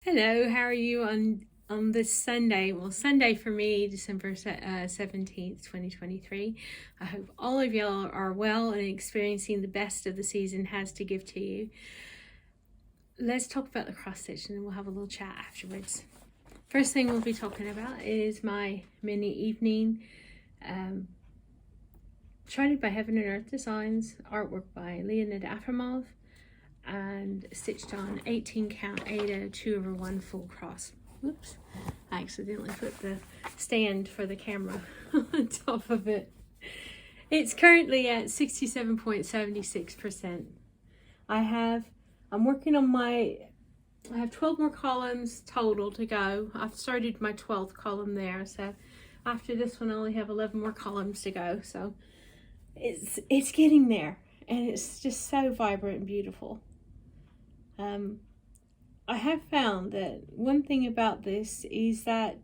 Hello, how are you on this Sunday? Well, Sunday for me, December 17th, 2023. I hope all of y'all are well and experiencing the best of the season has to give to you. Let's talk about the cross stitch and then we'll have a little chat afterwards. First thing we'll be talking about is my mini evening charted by Heaven and Earth Designs, artwork by Leonid Afremov, and stitched on 18 count aida 2/1 full cross. Whoops, I accidentally put the stand for the camera on top of it. It's currently at 67.76%. I'm working on I have 12 more columns total to go. I've started my 12th column there, so after this one I only have 11 more columns to go. So it's getting there, and it's just so vibrant and beautiful. I have found that one thing about this is that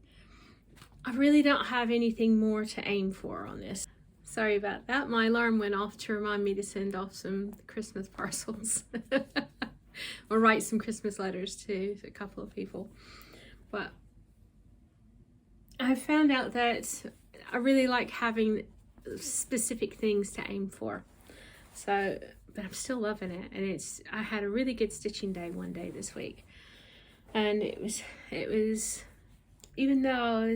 I really don't have anything more to aim for on this. Sorry about that. My alarm went off to remind me to send off some Christmas parcels or write some Christmas letters to a couple of people. But I found out that I really like having specific things to aim for. So, but I'm still loving it, and I had a really good stitching day one day this week, and it was even though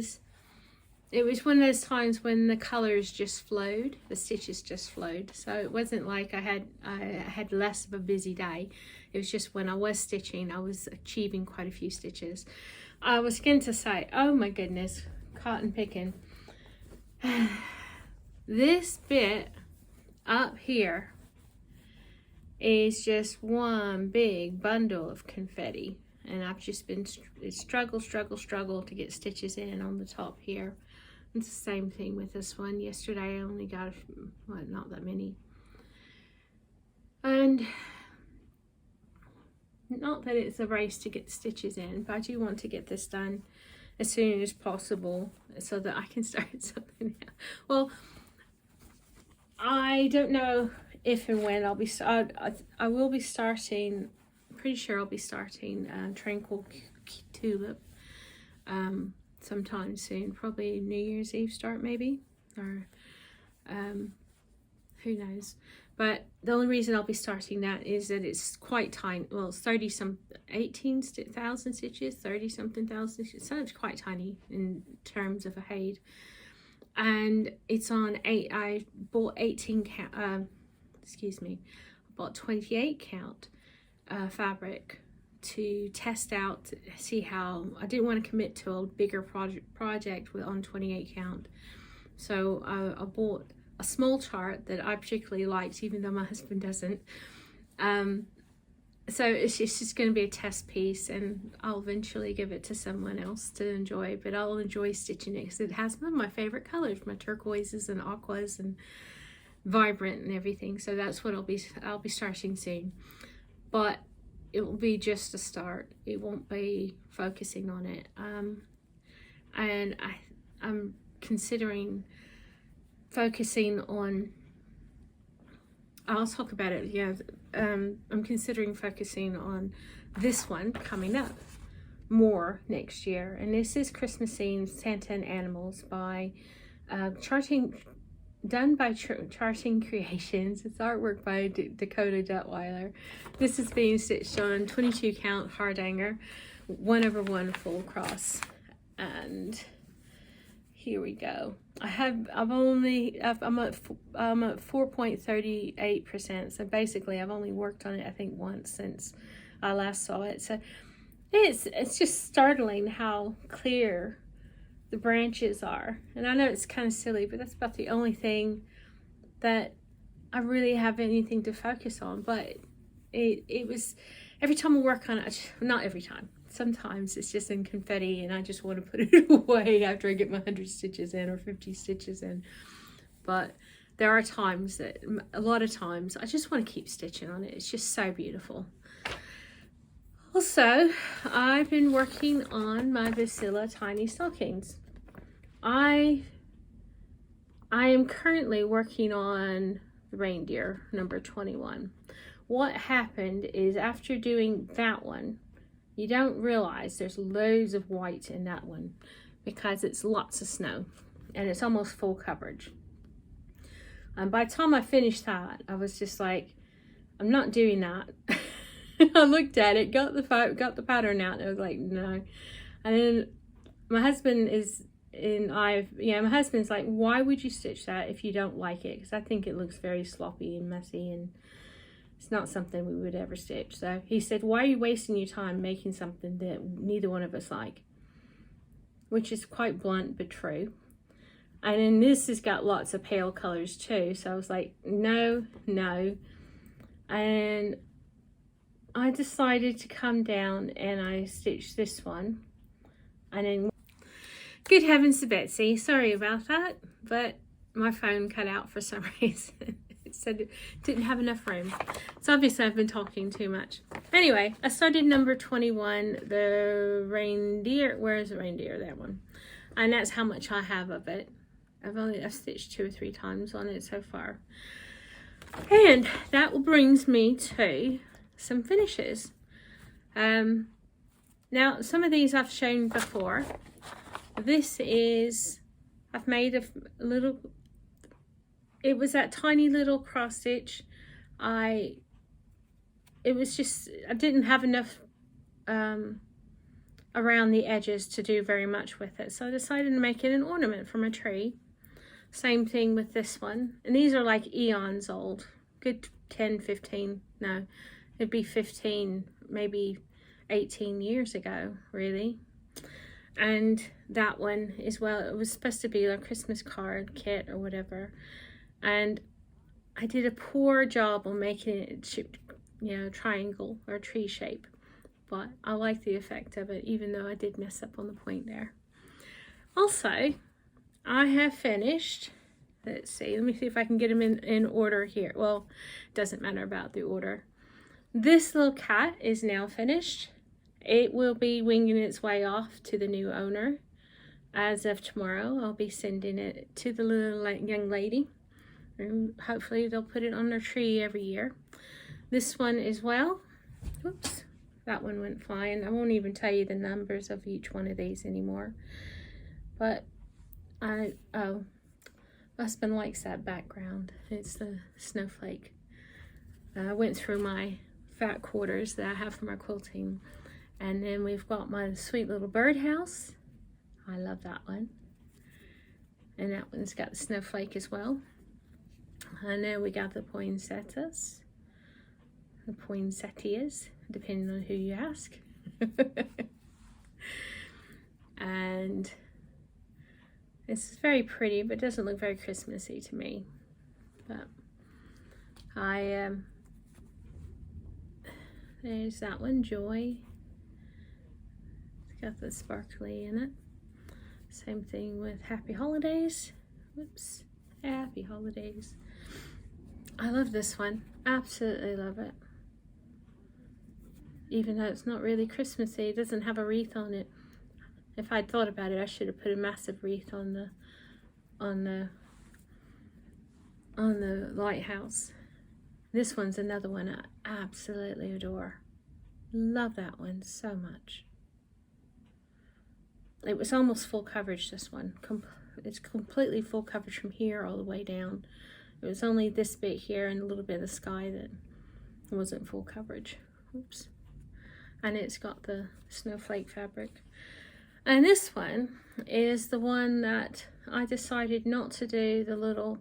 it was one of those times when the colors just flowed, the stitches just flowed. So it wasn't like I had less of a busy day. It was just when I was stitching, I was achieving quite a few stitches. I was going to say, oh my goodness, cotton picking. This bit up here is just one big bundle of confetti, and I've just been struggle to get stitches in on the top here. It's the same thing with this one. Yesterday I only got not that many, and not that it's a race to get stitches in, but I do want to get this done as soon as possible so that I can start something else. Well, I don't know if and when I will be starting, pretty sure I'll be starting Tranquil Tulip sometime soon, probably New Year's Eve start maybe, or who knows. But the only reason I'll be starting that is that it's quite tiny. Well, it's 18,000 stitches, 30-something thousand stitches, so it's quite tiny in terms of a HAED. And it's on I bought 18 count, I bought 28 count fabric to test out, see how. I didn't want to commit to a bigger project on 28 count. So I bought a small chart that I particularly liked, even though my husband doesn't. So it's just going to be a test piece, and I'll eventually give it to someone else to enjoy, but I'll enjoy stitching it because it has some of my favorite colors, my turquoises and aquas and vibrant and everything. So that's what I'll be starting soon, but it will be just a start. It won't be focusing on it. And I'm considering focusing on, I'll talk about it. Yeah, I'm considering focusing on this one coming up more next year, and this is Christmas Themed Santa and Animals by done by Charting Creations. It's artwork by Dakota Duttweiler. This is being stitched on 22 count hardanger, 1/1 full cross, and here we go. I'm at 4.38%. So basically, I've only worked on it I think once since I last saw it. So it's just startling how clear the branches are. And I know it's kind of silly, but that's about the only thing that I really have anything to focus on. But it was, every time I work on it, not every time. Sometimes it's just in confetti and I just want to put it away after I get my 100 stitches in or 50 stitches in. But there are times that, a lot of times, I just want to keep stitching on it. It's just so beautiful. Also, I've been working on my Bucilla tiny stockings. I am currently working on Reindeer number 21. What happened is, after doing that one, you don't realize there's loads of white in that one because it's lots of snow and it's almost full coverage. And by the time I finished that, I was just like, I'm not doing that. I looked at it, got the pattern out, and I was like, no. And then my husband my husband's like, why would you stitch that if you don't like it? Because I think it looks very sloppy and messy, and it's not something we would ever stitch. So he said, why are you wasting your time making something that neither one of us like? Which is quite blunt, but true. And then this has got lots of pale colors too. So I was like, no. And I decided to come down and I stitched this one. And then, good heavens to Betsy, sorry about that, but my phone cut out for some reason. It said it didn't have enough room. So obviously I've been talking too much. Anyway, I started number 21, the reindeer. Where's the reindeer? That one. And that's how much I have of it. I've stitched 2 or 3 times on it so far. And that brings me to some finishes. Now some of these I've shown before. This is, I've made a little, it was that tiny little cross stitch. I didn't have enough around the edges to do very much with it. So I decided to make it an ornament from a tree. Same thing with this one. And these are like eons old. Good 10, 15, no, it'd be 15, maybe 18 years ago, really. And that one as well, it was supposed to be a Christmas card kit or whatever. And I did a poor job on making it shaped, triangle or tree shape. But I like the effect of it, even though I did mess up on the point there. Also, I have finished, let's see, let me see if I can get them in order here. Well, it doesn't matter about the order. This little cat is now finished. It will be winging its way off to the new owner. As of tomorrow, I'll be sending it to the little young lady. And hopefully they'll put it on their tree every year. This one as well. Oops, that one went flying. I won't even tell you the numbers of each one of these anymore. But my husband likes that background. It's the snowflake. I went through my fat quarters that I have for my quilting. And then we've got my sweet little birdhouse. I love that one. And that one's got the snowflake as well. And then we got the poinsettias. The poinsettias, depending on who you ask. And this is very pretty, but doesn't look very Christmassy to me. But there's that one, Joy. It's got the sparkly in it. Same thing with Happy Holidays. Whoops, Happy Holidays. I love this one, absolutely love it. Even though it's not really Christmassy, it doesn't have a wreath on it. If I'd thought about it, I should have put a massive wreath on the lighthouse. This one's another one I absolutely adore. Love that one so much. It was almost full coverage, this one. It's completely full coverage from here all the way down. It was only this bit here and a little bit of the sky that wasn't full coverage. Oops. And it's got the snowflake fabric. And this one is the one that I decided not to do the little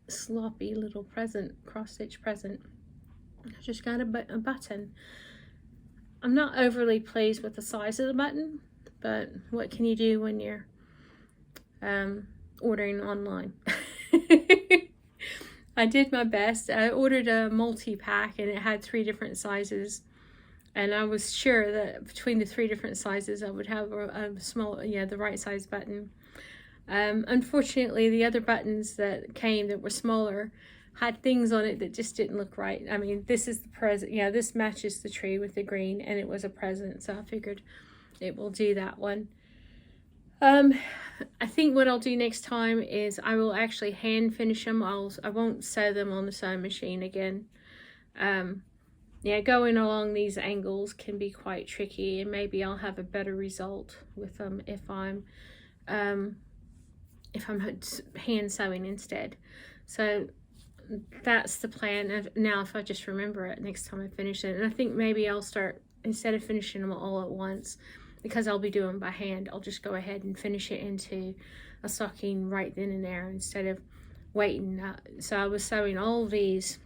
sloppy little present, cross-stitch present. I just got a button. I'm not overly pleased with the size of the button, but what can you do when you're ordering online? I did my best. I ordered a multi-pack and it had 3 different sizes. And I was sure that between the 3 different sizes, I would have a small, the right size button. Unfortunately, the other buttons that came that were smaller had things on it that just didn't look right. I mean, this is the present. Yeah, this matches the tree with the green, and it was a present, so I figured it will do that one. I think what I'll do next time is I will actually hand finish them. I won't sew them on the sewing machine again. yeah, going along these angles can be quite tricky, and maybe I'll have a better result with them if I'm hand sewing instead. So that's the plan. Now if I just remember it next time I finish it, and I think maybe I'll start, instead of finishing them all at once, because I'll be doing by hand, I'll just go ahead and finish it into a stocking right then and there instead of waiting. So I was sewing all of these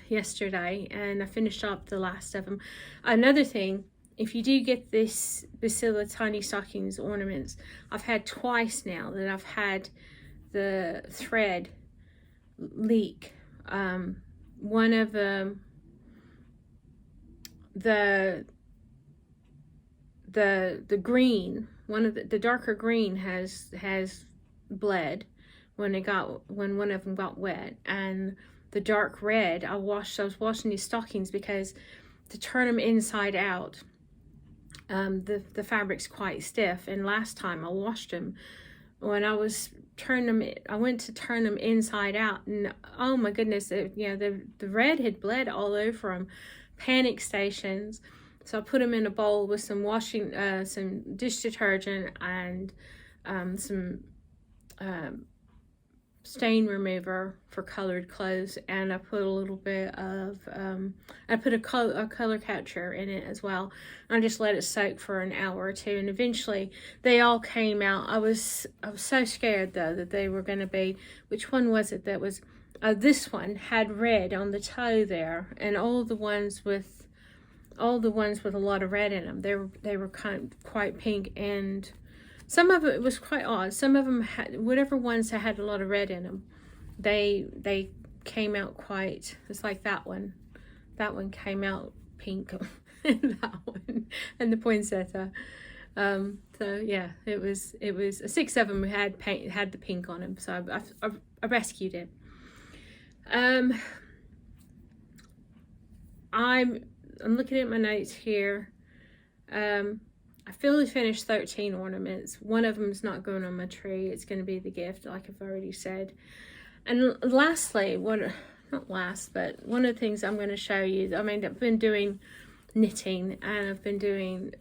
yesterday, and I finished up the last of them. Another thing, if you do get this Bucilla Tiny Stockings ornaments, I've had twice now that I've had the thread leak. One of them, the green, one of the darker green has bled when one of them got wet, and the dark red, I was washing these stockings because to turn them inside out, the fabric's quite stiff, and last time I washed them, when I was turning them, I went to turn them inside out, and oh my goodness, the red had bled all over them. Panic stations. So I put them in a bowl with some some dish detergent and some stain remover for colored clothes, and I put a little bit of I put a color catcher in it as well. I just let it soak for an hour or two, and eventually they all came out. I was so scared though that they were going to be, which one was it that was, this one had red on the toe there, and all the ones with a lot of red in them, they were quite pink, and some of it was quite odd. Some of them had, whatever ones that had a lot of red in them, they came out quite, it's like that one came out pink, and that one, and the poinsettia. So yeah, it was 6 of them had the pink on them, so I rescued it. I'm looking at my notes here. I fully finished 13 ornaments. One of them is not going on my tree. It's going to be the gift, like I've already said. And lastly, one of the things I'm going to show you, I mean, I've been doing knitting, and I've been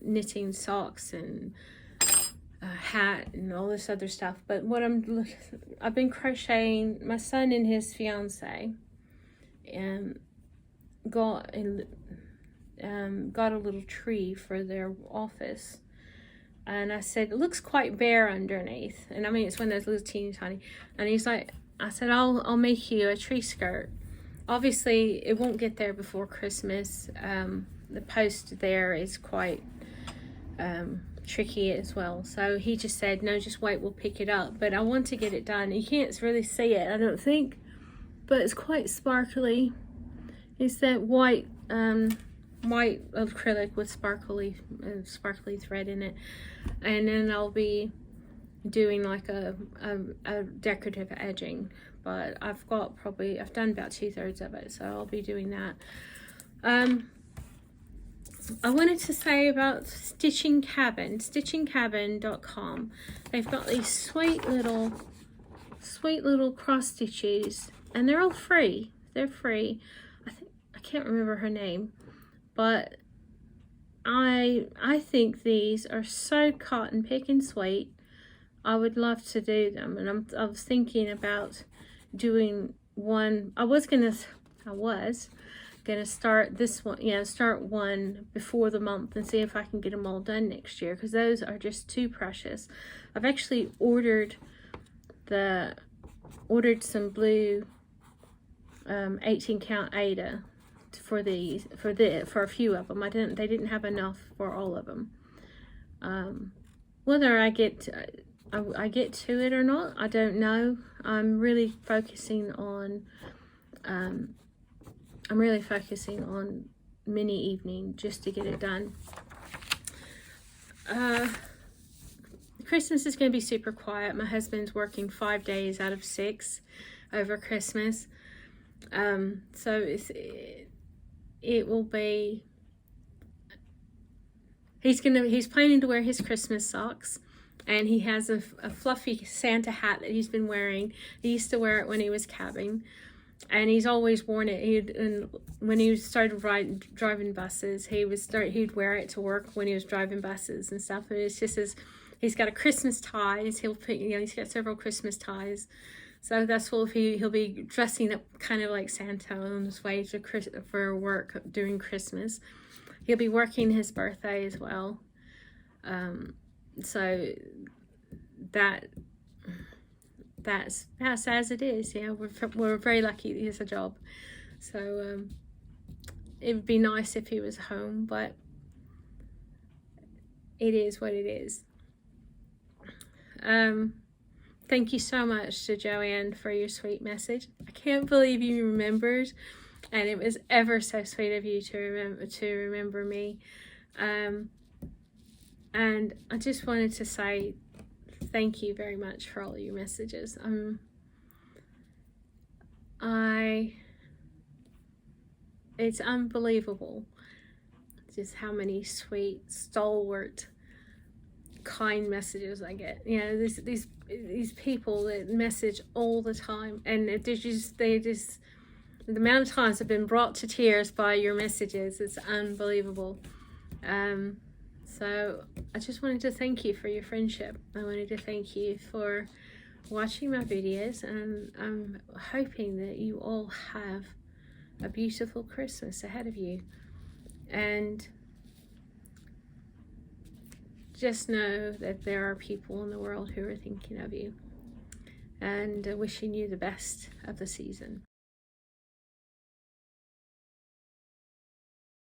knitting socks and a hat and all this other stuff. But I've been crocheting. My son and his fiance got a little tree for their office, and I said, it looks quite bare underneath, and I mean, it's one of those little teeny tiny, and he's like, I said, I'll make you a tree skirt. Obviously it won't get there before Christmas. The post there is quite tricky as well, so he just said, no, just wait, we'll pick it up. But I want to get it done. You can't really see it, I don't think, but it's quite sparkly. It's that white acrylic with sparkly thread in it, and then I'll be doing like a decorative edging, but I've done about 2/3 of it, so I'll be doing that. I wanted to say about Stitching Cabin, stitchingcabin.com. They've got these sweet little cross stitches, and they're all free. They're free. I can't remember her name, but I think these are so cotton picking sweet. I would love to do them, and I was thinking about doing one. I was gonna start this one, start one before the month and see if I can get them all done next year, because those are just too precious. I've actually ordered some blue 18 count Aida for a few of them. They didn't have enough for all of them. Whether I get to it or not, I don't know. I'm really focusing on mini evening just to get it done. Christmas is going to be super quiet. My husband's working 5 days out of 6 over Christmas, so it will be. He's planning to wear his Christmas socks, and he has a fluffy Santa hat that he's been wearing. He used to wear it when he was cabbing, and he's always worn it. And when he started driving buses, he'd wear it to work when he was driving buses and stuff. And it's just he's got a Christmas ties. He's got several Christmas ties. So that's what he'll be dressing up kind of like Santa on his way for work during Christmas. He'll be working his birthday as well. So that's as it is. Yeah, we're very lucky that he has a job. So it would be nice if he was home, but it is what it is. Thank you so much to Joanne for your sweet message. I can't believe you remembered, and it was ever so sweet of you to remember me. And I just wanted to say thank you very much for all your messages. It's unbelievable just how many sweet, stalwart, kind messages I get. You know, these people that message all the time, and they just the amount of times I've been brought to tears by your messages, it's unbelievable. So I just wanted to thank you for your friendship. I wanted to thank you for watching my videos, and I'm hoping that you all have a beautiful Christmas ahead of you. And just know that there are people in the world who are thinking of you and wishing you the best of the season.